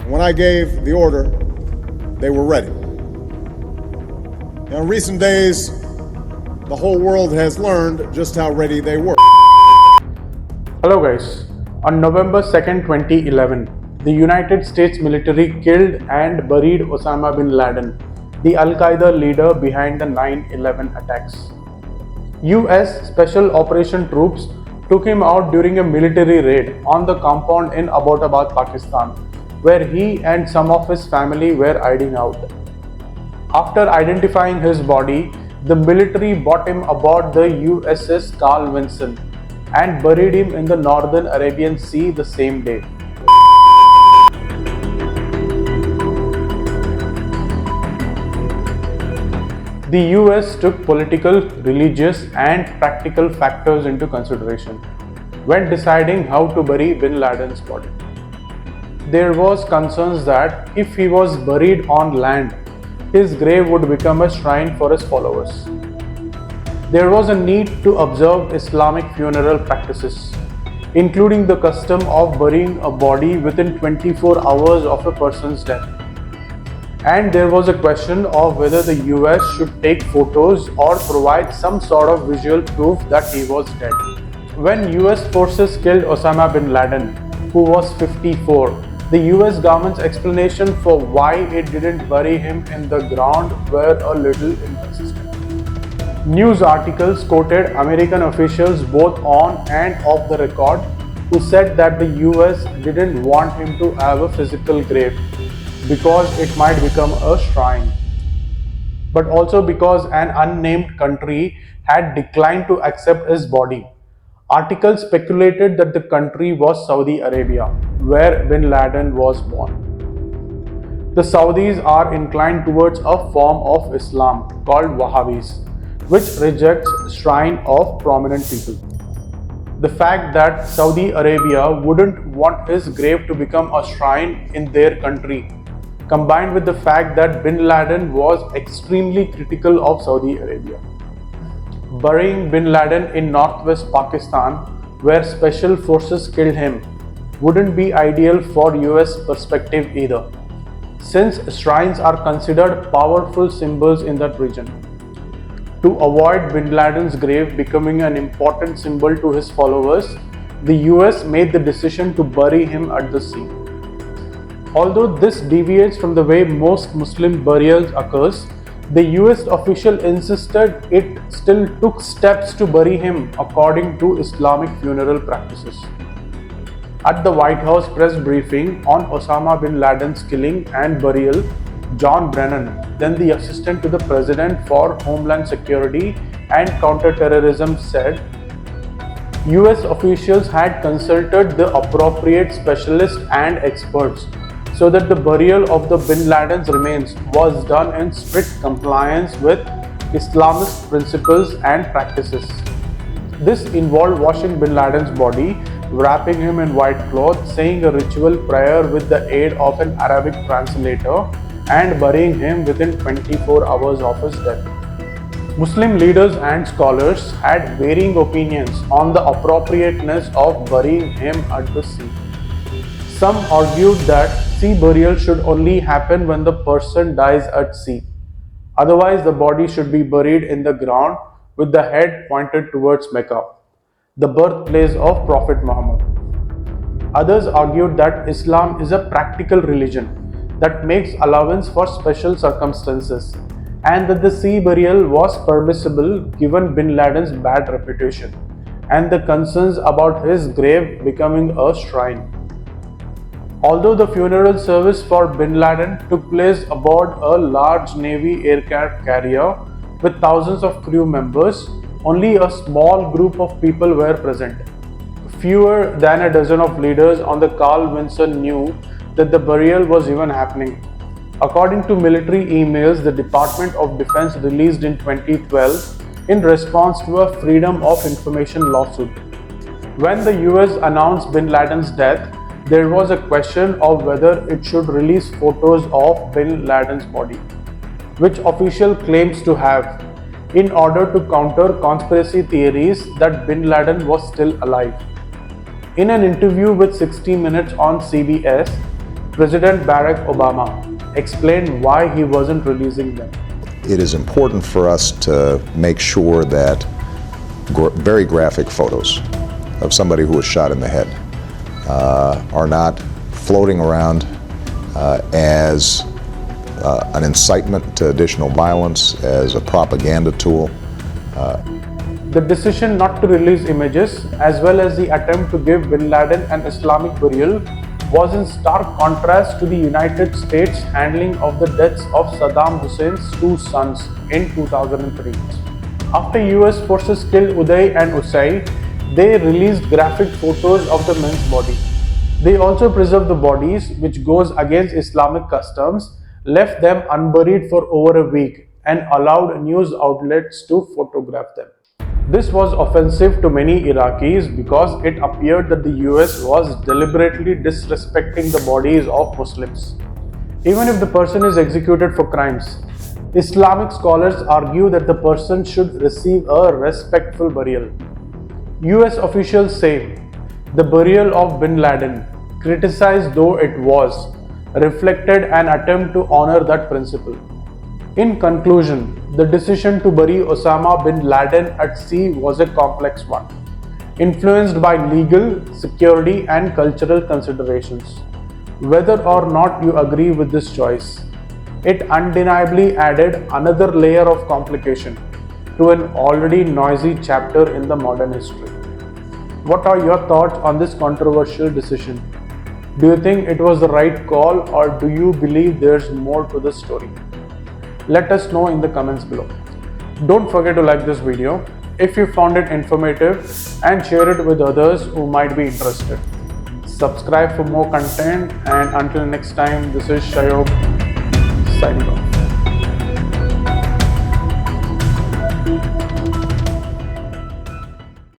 When I gave the order, they were ready. Now, in recent days, the whole world has learned just how ready they were. Hello guys, on November 2nd, 2011, the United States military killed and buried Osama bin Laden, the Al-Qaeda leader behind the 9/11 attacks. US Special Operation Troops took him out during a military raid on the compound in Abbottabad, Pakistan, where he and some of his family were hiding out. After identifying his body, the military brought him aboard the USS Carl Vinson and buried him in the northern Arabian Sea the same day. The US took political, religious, and practical factors into consideration when deciding how to bury bin Laden's body. There was concerns that if he was buried on land, his grave would become a shrine for his followers. There was a need to observe Islamic funeral practices, including the custom of burying a body within 24 hours of a person's death. And there was a question of whether the US should take photos or provide some sort of visual proof that he was dead. When US forces killed Osama bin Laden, who was 54, the US government's explanation for why it didn't bury him in the ground were a little inconsistent. News articles quoted American officials both on and off the record who said that the US didn't want him to have a physical grave because it might become a shrine, but also because an unnamed country had declined to accept his body. Articles speculated that the country was Saudi Arabia, where bin Laden was born. The Saudis are inclined towards a form of Islam called Wahhabis, which rejects shrine of prominent people. The fact that Saudi Arabia wouldn't want his grave to become a shrine in their country, combined with the fact that bin Laden was extremely critical of Saudi Arabia. Burying bin Laden in northwest Pakistan, where special forces killed him, wouldn't be ideal for US perspective either, since shrines are considered powerful symbols in that region. To avoid bin Laden's grave becoming an important symbol to his followers, the US made the decision to bury him at the sea. Although this deviates from the way most Muslim burials occurs, the US official insisted it still took steps to bury him according to Islamic funeral practices. At the White House press briefing on Osama bin Laden's killing and burial, John Brennan, then the assistant to the president for Homeland Security and Counterterrorism, said US officials had consulted the appropriate specialists and experts so that the burial of the bin Laden's remains was done in strict compliance with Islamist principles and practices. This involved washing bin Laden's body, wrapping him in white cloth, saying a ritual prayer with the aid of an Arabic translator, and burying him within 24 hours of his death. Muslim leaders and scholars had varying opinions on the appropriateness of burying him at the sea. Some argued that sea burial should only happen when the person dies at sea. Otherwise, the body should be buried in the ground with the head pointed towards Mecca, the birthplace of Prophet Muhammad. Others argued that Islam is a practical religion that makes allowance for special circumstances, and that the sea burial was permissible given bin Laden's bad reputation and the concerns about his grave becoming a shrine. Although the funeral service for bin Laden took place aboard a large Navy aircraft carrier with thousands of crew members, only a small group of people were present. Fewer than a dozen of leaders on the Carl Vinson knew that the burial was even happening. According to military emails the Department of Defense released in 2012 in response to a Freedom of Information lawsuit. When the US announced bin Laden's death, there was a question of whether it should release photos of bin Laden's body, which official claims to have, in order to counter conspiracy theories that bin Laden was still alive. In an interview with 60 Minutes on CBS, President Barack Obama explained why he wasn't releasing them. It is important for us to make sure that very graphic photos of somebody who was shot in the head are not floating around as an incitement to additional violence, as a propaganda tool. The decision not to release images, as well as the attempt to give bin Laden an Islamic burial, was in stark contrast to the United States handling of the deaths of Saddam Hussein's two sons in 2003. After US forces killed Uday and Usai, they released graphic photos of the men's body. They also preserved the bodies, which goes against Islamic customs, left them unburied for over a week, and allowed news outlets to photograph them. This was offensive to many Iraqis because it appeared that the US was deliberately disrespecting the bodies of Muslims. Even if the person is executed for crimes, Islamic scholars argue that the person should receive a respectful burial. US officials say the burial of bin Laden, criticized though it was, reflected an attempt to honor that principle. In conclusion, the decision to bury Osama bin Laden at sea was a complex one, influenced by legal, security, and cultural considerations. Whether or not you agree with this choice, it undeniably added another layer of complication to an already noisy chapter in the modern history. What are your thoughts on this controversial decision? Do you think it was the right call, or do you believe there's more to the story? Let us know in the comments below. Don't forget to like this video if you found it informative and share it with others who might be interested. Subscribe for more content, and until next time, this is Shayog.